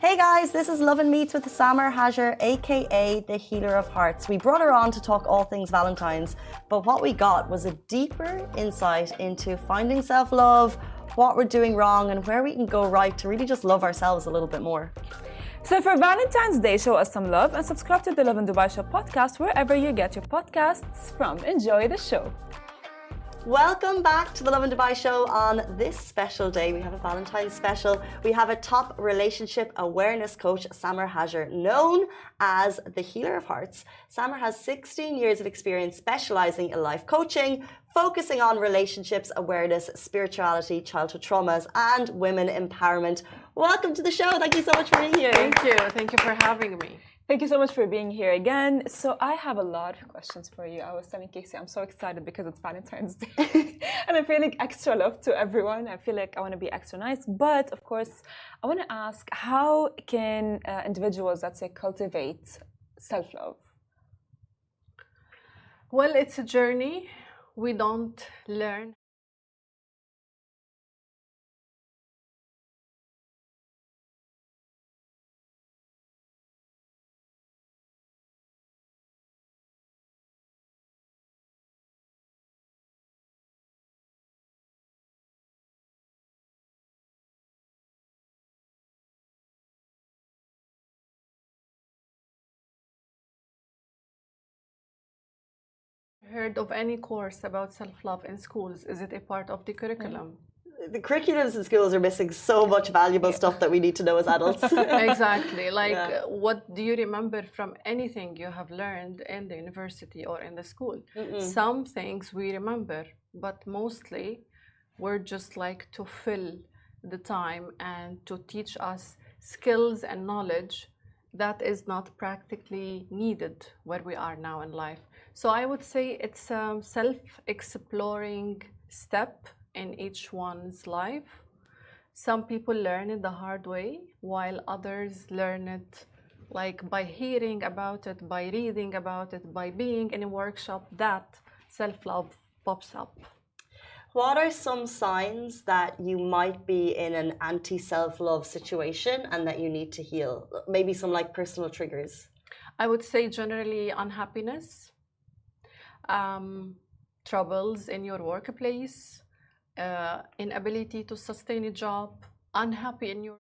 Hey guys, this is Lovin Meets with Samar Hajir, aka the Healer of Hearts. We brought her on to talk all things Valentine's, but what we got was a deeper insight into finding self love, what we're doing wrong, and where we can go right to really just love ourselves a little bit more. So for Valentine's Day, show us some love and subscribe to the Lovin Dubai Show podcast wherever you get your podcasts from. Enjoy the show. Welcome back to the Lovin Dubai Show. On this special day, we have a Valentine's special. We have a top relationship awareness coach, Samar Hajir, known as the Healer of Hearts. Samar has 16 years of experience specializing in life coaching, focusing on relationships, awareness, spirituality, childhood traumas, and women empowerment. Welcome to the show. Thank you so much for being here. Thank you. Thank you for having me. Thank you so much for being here again. So I have a lot of questions for you. I was telling Casey, I'm so excited because it's Valentine's Day. And I'm feeling extra love to everyone. I feel like I want to be extra nice. But of course, I want to ask, how can individuals, let's say, cultivate self-love? Well, it's a journey. We don't learn. Heard of any course about self-love in schools? Is it a part of the curriculum? The curriculums in schools are missing so much valuable stuff that we need to know as adults. Exactly. Like, Yeah. what do you remember from anything you have learned in the university or in the school? Mm-mm. Some things we remember, but mostly we're just like to fill the time and to teach us skills and knowledge that is not practically needed where we are now in life. So I would say it's a self-exploring step in each one's life. Some people learn it the hard way, while others learn it like by hearing about it, by reading about it, by being in a workshop that self-love pops up. What are some signs that you might be in an anti-self-love situation and that you need to heal? Maybe some like personal triggers. I would say generally unhappiness, troubles in your workplace, inability to sustain a job, unhappy in your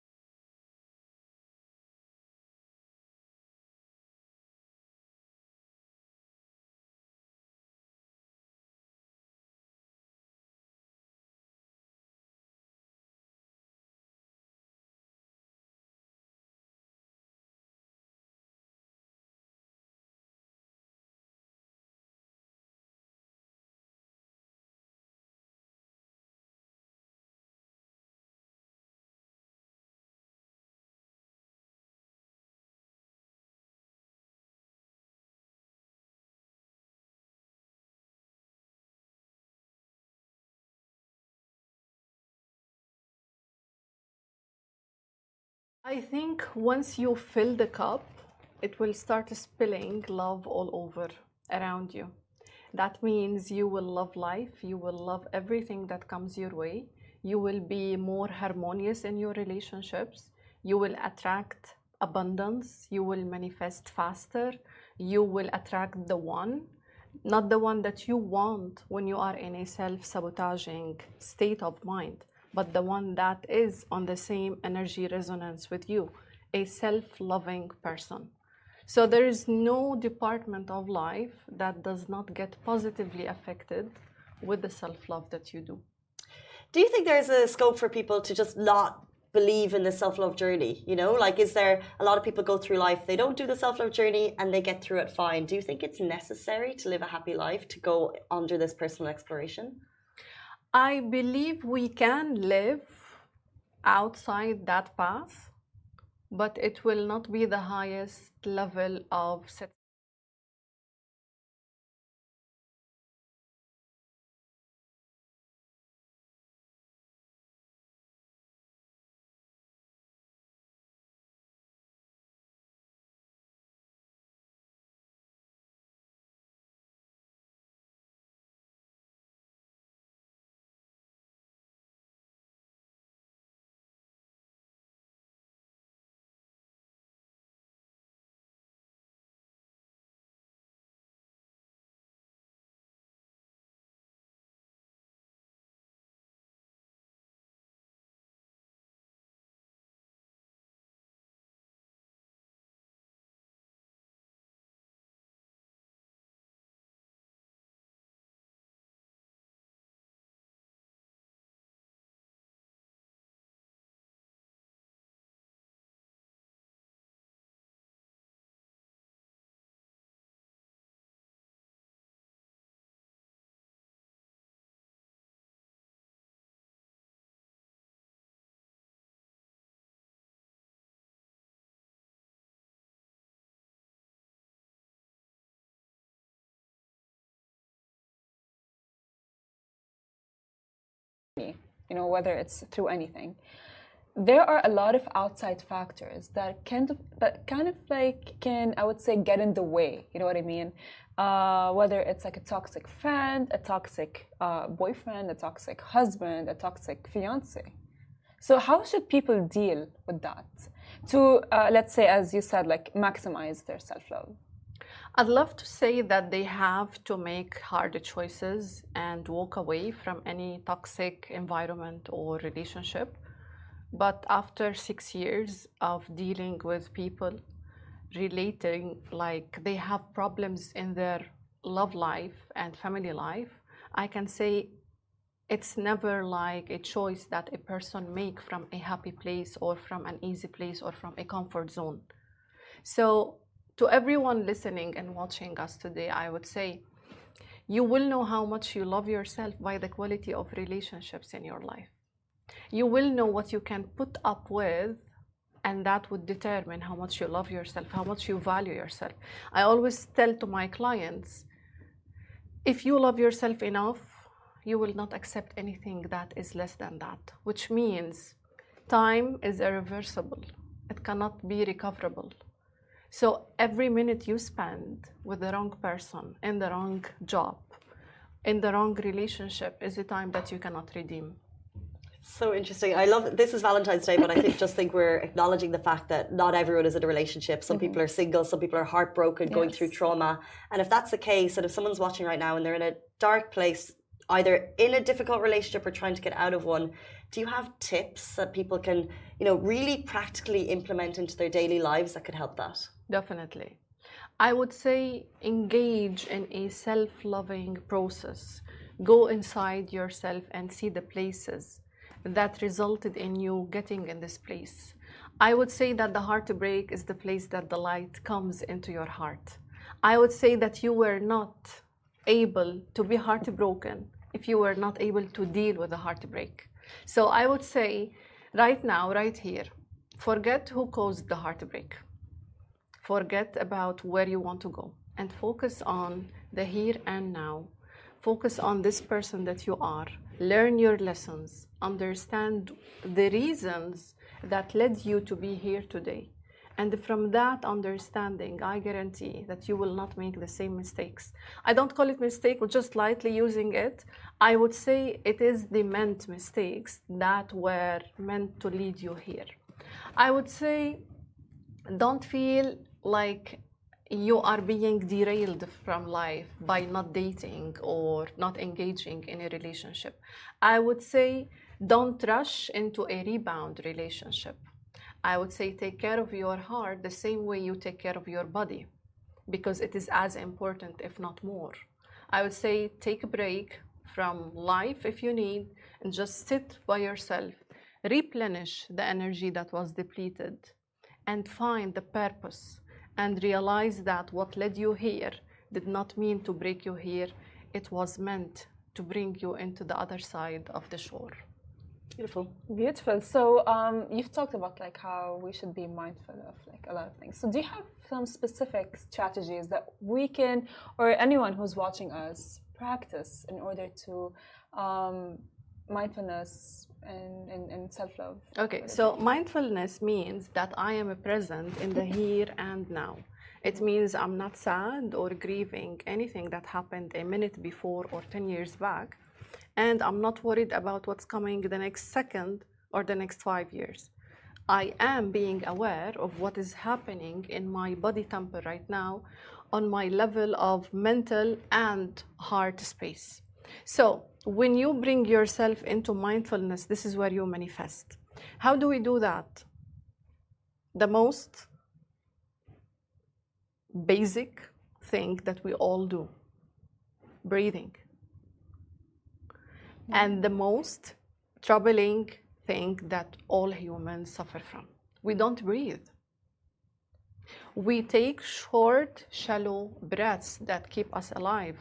I think once you fill the cup, it will start spilling love all over around you. That means you will love life, you will love everything that comes your way, you will be more harmonious in your relationships, you will attract abundance, you will manifest faster, you will attract the one, not the one that you want when you are in a self sabotaging state of mind, but the one that is on the same energy resonance with you, a self-loving person. So there is no department of life that does not get positively affected with the self-love that you do. Do you think there's a scope for people to just not believe in the self-love journey? You know, like, is there a lot of people go through life, they don't do the self-love journey and they get through it fine. Do you think it's necessary to live a happy life to go under this personal exploration? I believe we can live outside that path, but it will not be the highest level of whether it's through anything, there are a lot of outside factors that kind of like can, I would say, get in the way. You know what I mean? Whether it's like a toxic friend, a toxic boyfriend, a toxic husband, a toxic fiance. So how should people deal with that to, let's say, as you said, like maximize their self-love? I'd love to say that they have to make hard choices and walk away from any toxic environment or relationship. But after 6 years of dealing with people relating, like they have problems in their love life and family life, I can say it's never like a choice that a person make from a happy place or from an easy place or from a comfort zone. So to everyone listening and watching us today, I would say you will know how much you love yourself by the quality of relationships in your life. You will know what you can put up with, and that would determine how much you love yourself, how much you value yourself. I always tell to my clients, if you love yourself enough, you will not accept anything that is less than that, which means time is irreversible. It cannot be recoverable. So every minute you spend with the wrong person, in the wrong job, in the wrong relationship is a time that you cannot redeem. So interesting. I love this is Valentine's Day, but I think we're acknowledging the fact that not everyone is in a relationship. Some people are single, some people are heartbroken, going through trauma. And if that's the case, and if someone's watching right now and they're in a dark place, either in a difficult relationship or trying to get out of one, do you have tips that people can, really practically implement into their daily lives that could help that? Definitely. I would say engage in a self-loving process. Go inside yourself and see the places that resulted in you getting in this place. I would say that the heartbreak is the place that the light comes into your heart. I would say that you were not able to be heartbroken if you were not able to deal with the heartbreak. So I would say right now, right here, forget who caused the heartbreak. Forget about where you want to go and focus on the here and now. Focus on this person that you are. Learn your lessons. Understand the reasons that led you to be here today. And from that understanding, I guarantee that you will not make the same mistakes. I don't call it mistake, we're just lightly using it. I would say it is the meant mistakes that were meant to lead you here. I would say don't feel like you are being derailed from life by not dating or not engaging in a relationship. I would say don't rush into a rebound relationship. I would say take care of your heart the same way you take care of your body, because it is as important, if not more. I would say take a break from life if you need and just sit by yourself, replenish the energy that was depleted, and find the purpose. And realize that what led you here did not mean to break you here. It was meant to bring you into the other side of the shore. Beautiful. Beautiful. So you've talked about like how we should be mindful of like a lot of things. So do you have some specific strategies that we can, or anyone who's watching us, practice in order to mindfulness and self-love? Okay, so mindfulness means that I am present in the here and now. It means I'm not sad or grieving anything that happened a minute before or 10 years back. And I'm not worried about what's coming the next second or the next 5 years. I am being aware of what is happening in my body temper right now on my level of mental and heart space. So when you bring yourself into mindfulness, this is where you manifest. How do we do that? The most basic thing that we all do, breathing. And the most troubling thing that all humans suffer from. We don't breathe. We take short, shallow breaths that keep us alive,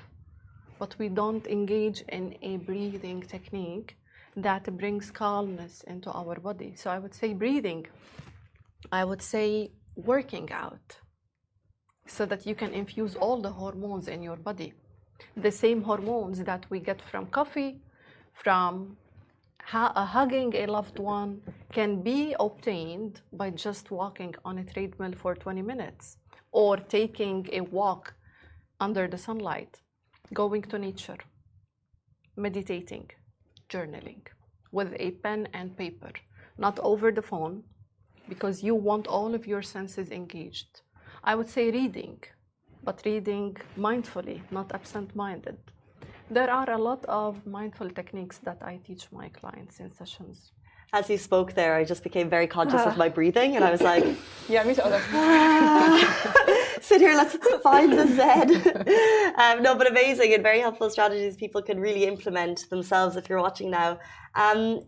but we don't engage in a breathing technique that brings calmness into our body. So I would say breathing. I would say working out so that you can infuse all the hormones in your body. The same hormones that we get from coffee, from Hugging a loved one can be obtained by just walking on a treadmill for 20 minutes or taking a walk under the sunlight, going to nature, meditating, journaling with a pen and paper, not over the phone, because you want all of your senses engaged. I would say reading, but reading mindfully, not absent-minded. There are a lot of mindful techniques that I teach my clients in sessions. As you spoke there, I just became very conscious of my breathing, and I was like, Yeah, me too. sit here, let's find the Zen. No, but amazing and very helpful strategies people can really implement themselves if you're watching now.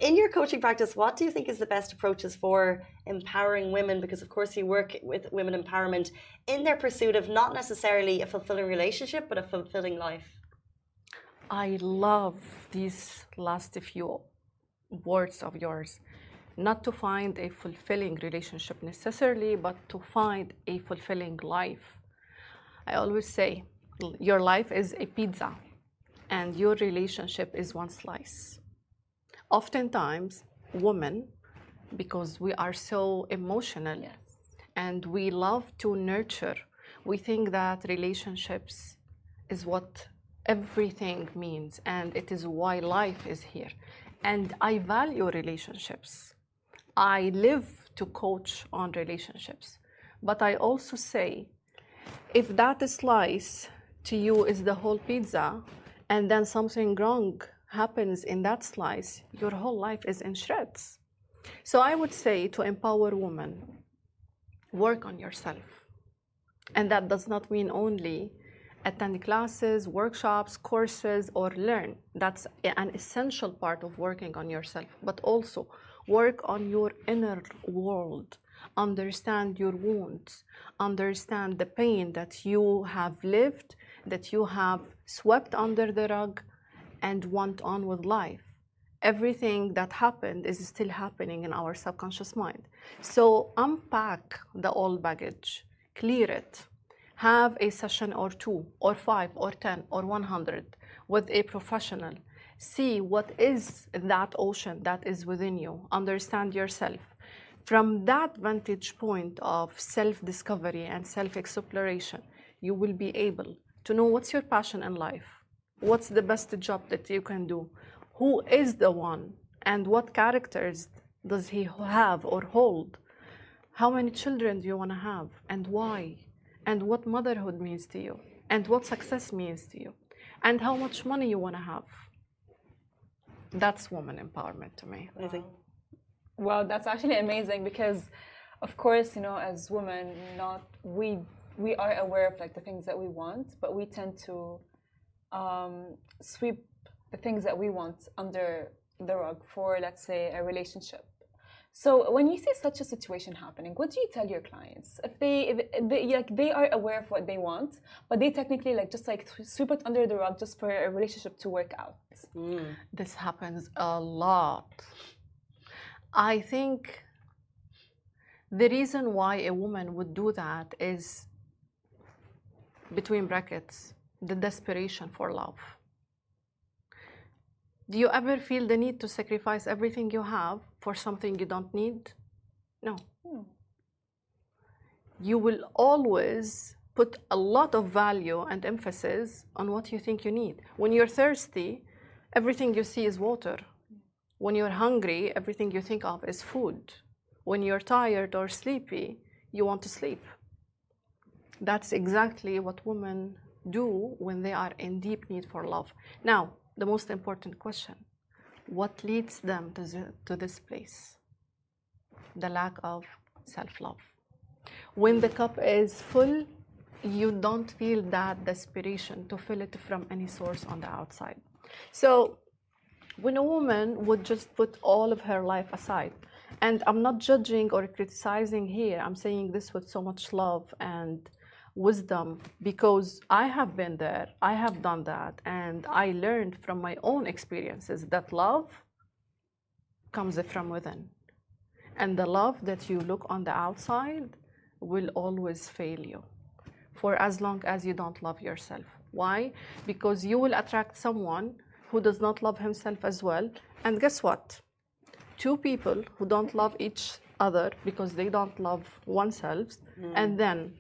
In your coaching practice, what do you think is the best approaches for empowering women? Because, of course, you work with women empowerment in their pursuit of not necessarily a fulfilling relationship, but a fulfilling life. I love these last few words of yours. Not to find a fulfilling relationship necessarily, but to find a fulfilling life. I always say your life is a pizza and your relationship is one slice. Oftentimes, women, because we are so emotional and we love to nurture, we think that relationships is what everything means and it is why life is here. And I value relationships. I live to coach on relationships. But I also say, if that slice to you is the whole pizza, and then something wrong happens in that slice, your whole life is in shreds. So I would say to empower women, work on yourself. And that does not mean only attend classes, workshops, courses, or learn. That's an essential part of working on yourself, but also work on your inner world. Understand your wounds, understand the pain that you have lived, that you have swept under the rug, and went on with life. Everything that happened is still happening in our subconscious mind. So unpack the old baggage, clear it. Have a session or 2 or 5 or 10 or 100 with a professional. See what is that ocean that is within you. Understand yourself. From that vantage point of self-discovery and self-exploration, you will be able to know what's your passion in life, what's the best job that you can do, who is the one, and what characters does he have or hold, how many children do you want to have, and why, and what motherhood means to you, and what success means to you, and how much money you want to have. That's woman empowerment to me. Amazing. Well, that's actually amazing because, of course, you know, as women, we are aware of like the things that we want, but we tend to sweep the things that we want under the rug for, let's say, a relationship. So when you see such a situation happening, what do you tell your clients? If they are aware of what they want, but they technically just sweep it under the rug just for a relationship to work out. This happens a lot. I think the reason why a woman would do that is, between brackets, the desperation for love. Do you ever feel the need to sacrifice everything you have for something you don't need? No. You will always put a lot of value and emphasis on what you think you need. When you're thirsty, everything you see is water. When you're hungry, everything you think of is food. When you're tired or sleepy, you want to sleep. That's exactly what women do when they are in deep need for love. Now, the most important question, what leads them to this place? The lack of self-love. When the cup is full, you don't feel that desperation to fill it from any source on the outside. So when a woman would just put all of her life aside, and I'm not judging or criticizing here, I'm saying this with so much love and wisdom, because I have been there, I have done that, and I learned from my own experiences that love comes from within. And the love that you look on the outside will always fail you for as long as you don't love yourself. Why? Because you will attract someone who does not love himself as well. And guess what? Two people who don't love each other because they don't love oneself, and then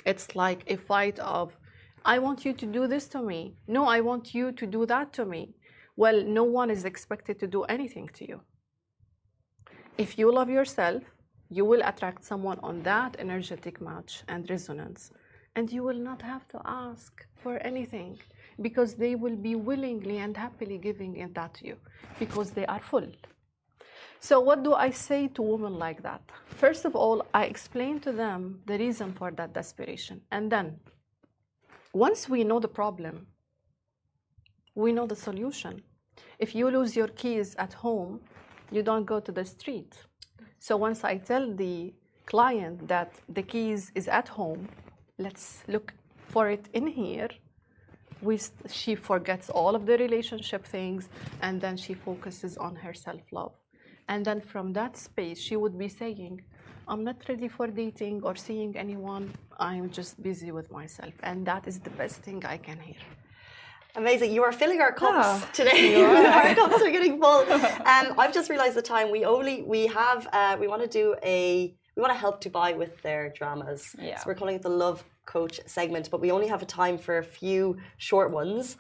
it's like a fight of, I want you to do this to me. No, I want you to do that to me. Well, no one is expected to do anything to you. If you love yourself, you will attract someone on that energetic match and resonance. And you will not have to ask for anything because they will be willingly and happily giving it that to you because they are full. So what do I say to women like that? First of all, I explain to them the reason for that desperation. And then, once we know the problem, we know the solution. If you lose your keys at home, you don't go to the street. So once I tell the client that the keys is at home, let's look for it in here, she forgets all of the relationship things, and then she focuses on her self-love. And then from that space, she would be saying, I'm not ready for dating or seeing anyone. I'm just busy with myself. And that is the best thing I can hear. Amazing. You are filling our cups today. Our cups are getting full. I've just realized the time. We want to help Dubai with their dramas. Yeah. So we're calling it the Love Coach segment, but we only have a time for a few short ones.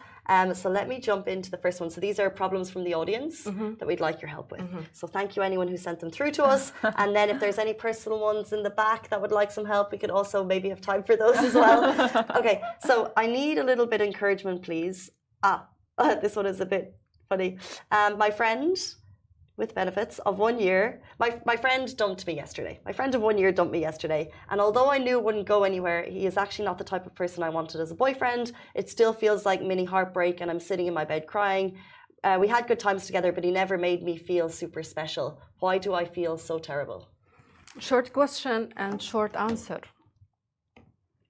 So let me jump into the first one. So these are problems from the audience that we'd like your help with. So thank you anyone who sent them through to us. And then if there's any personal ones in the back that would like some help, we could also maybe have time for those as well. Okay, so I need a little bit of encouragement, please. This one is a bit funny. My friend with benefits of 1 year, my friend dumped me yesterday. My friend of 1 year dumped me yesterday. And although I knew it wouldn't go anywhere, he is actually not the type of person I wanted as a boyfriend. It still feels like mini heartbreak and I'm sitting in my bed crying. We had good times together, but he never made me feel super special. Why do I feel so terrible? Short question and short answer.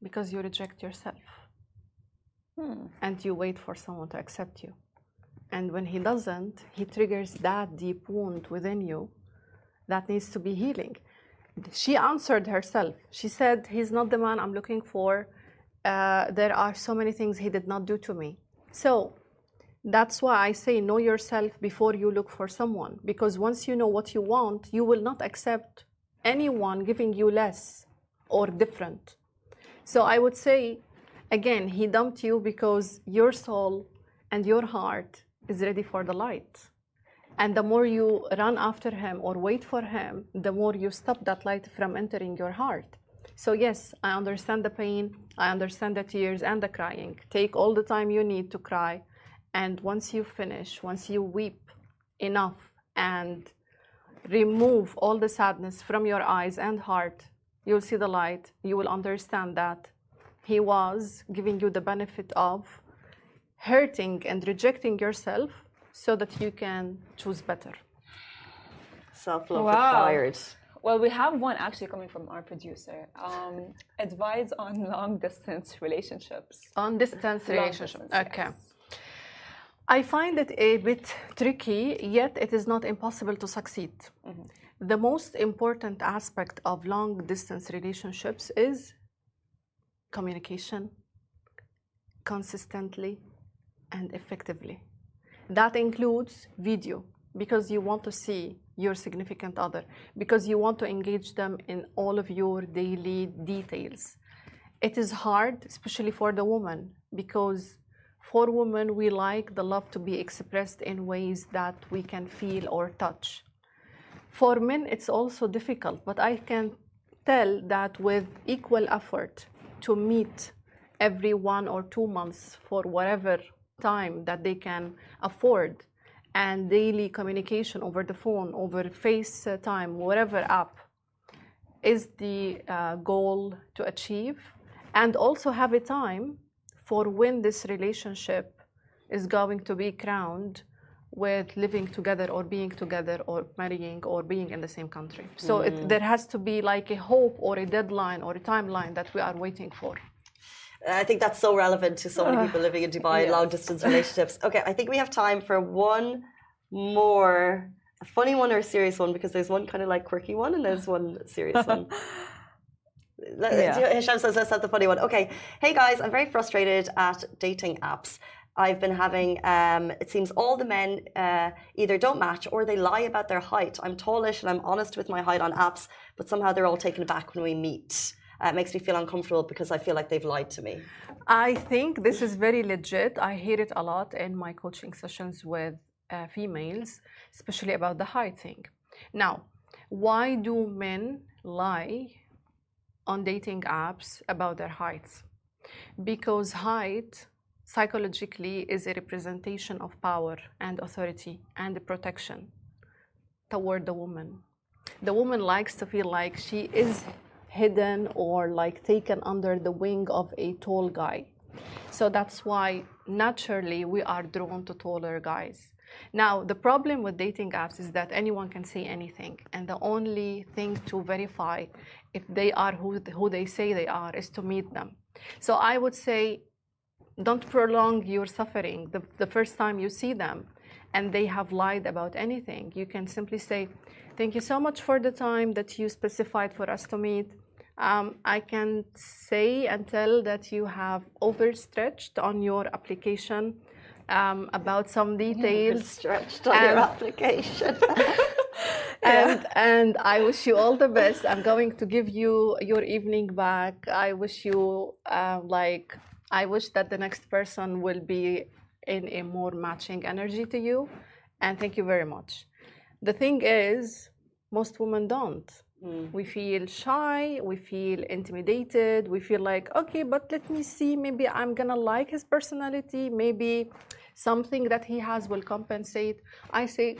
Because you reject yourself. And you wait for someone to accept you. And when he doesn't, he triggers that deep wound within you that needs to be healing. She answered herself. She said, he's not the man I'm looking for. There are so many things he did not do to me. So that's why I say know yourself before you look for someone. Because once you know what you want, you will not accept anyone giving you less or different. So I would say, again, he dumped you because your soul and your heart is ready for the light. And the more you run after him or wait for him, the more you stop that light from entering your heart. So yes, I understand the pain, I understand the tears and the crying. Take all the time you need to cry. And once you finish, once you weep enough and remove all the sadness from your eyes and heart, you'll see the light. You will understand that he was giving you the benefit of hurting and rejecting yourself so that you can choose better. Self-love required. Well, we have one actually coming from our producer. Advice on long-distance relationships. On distance relationships. Okay. Yes. I find it a bit tricky, yet it is not impossible to succeed. The most important aspect of long-distance relationships is communication, consistently and effectively. That includes video, because you want to see your significant other, because you want to engage them in all of your daily details. It is hard, especially for the woman, because for women, we like the love to be expressed in ways that we can feel or touch. For men, it's also difficult, but I can tell that with equal effort to meet every 1 or 2 months for whatever time that they can afford, and daily communication over the phone, over FaceTime, whatever app, is the goal to achieve. And also have a time for when this relationship is going to be crowned with living together or being together or marrying or being in the same country. So there has to be like a hope or a deadline or a timeline that we are waiting for. I think that's so relevant to so many people living in Dubai, yes. long-distance relationships. Okay, I think we have time for one more, a funny one or a serious one, because there's one kind of like quirky one and there's one serious one. Hisham says, let's have the funny one. Okay, hey guys, I'm very frustrated at dating apps. I've been having, it seems all the men either don't match or they lie about their height. I'm tallish and I'm honest with my height on apps, but somehow they're all taken aback when we meet. It makes me feel uncomfortable because I feel like they've lied to me. I think this is very legit. I hear it a lot in my coaching sessions with females, especially about the height thing. Now, why do men lie on dating apps about their heights? Because height psychologically is a representation of power and authority and protection toward the woman. The woman likes to feel like she is hidden or like taken under the wing of a tall guy. So that's why naturally we are drawn to taller guys. Now, the problem with dating apps is that anyone can say anything, and the only thing to verify if they are who they say they are is to meet them. So I would say, don't prolong your suffering the first time you see them and they have lied about anything. You can simply say, thank you so much for the time that you specified for us to meet. I can say and tell that you have overstretched on your application about some details. Overstretched on your application. And I wish you all the best. I'm going to give you your evening back. I wish you I wish that the next person will be in a more matching energy to you. And thank you very much. The thing is, most women don't. We feel shy, we feel intimidated, we feel like, okay, but let me see, maybe I'm gonna like his personality, maybe something that he has will compensate. I say,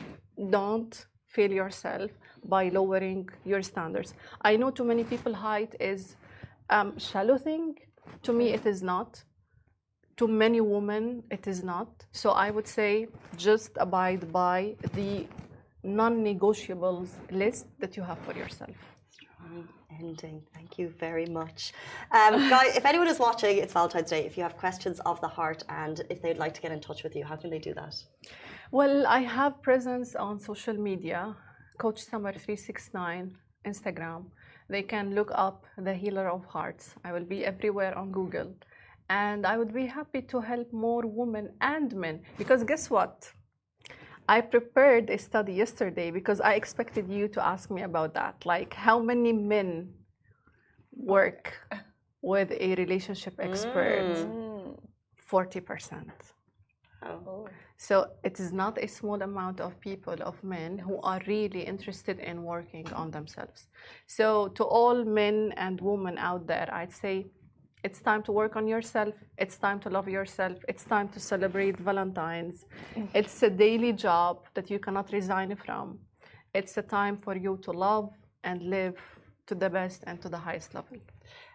don't fail yourself by lowering your standards. I know too many people height is shallow thing. To me, it is not. To many women, it is not. So I would say just abide by the non-negotiables list that you have for yourself. Strong ending. Thank you very much. Guys, if anyone is watching, it's Valentine's Day. If you have questions of the heart and if they'd like to get in touch with you, how can they do that? Well, I have presence on social media, Coach Samar 369, Instagram. They can look up the Healer of Hearts. I will be everywhere on Google. And I would be happy to help more women and men. Because guess what? I prepared a study yesterday because I expected you to ask me about that. Like, how many men work with a relationship expert? 40%. Oh. So it is not a small amount of people, of men, who are really interested in working on themselves. So to all men and women out there, I'd say, it's time to work on yourself. It's time to love yourself. It's time to celebrate Valentine's. It's a daily job that you cannot resign from. It's a time for you to love and live to the best and to the highest level.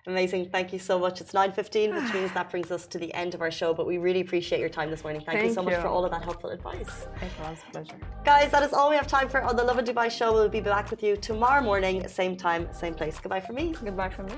Amazing. Thank you so much. It's 9:15, which means that brings us to the end of our show, but we really appreciate your time this morning. Thank you so much for all of that helpful advice. It was a pleasure. Guys, that is all we have time for on the Lovin Dubai Show. We'll be back with you tomorrow morning, same time, same place. Goodbye from me. Goodbye from me.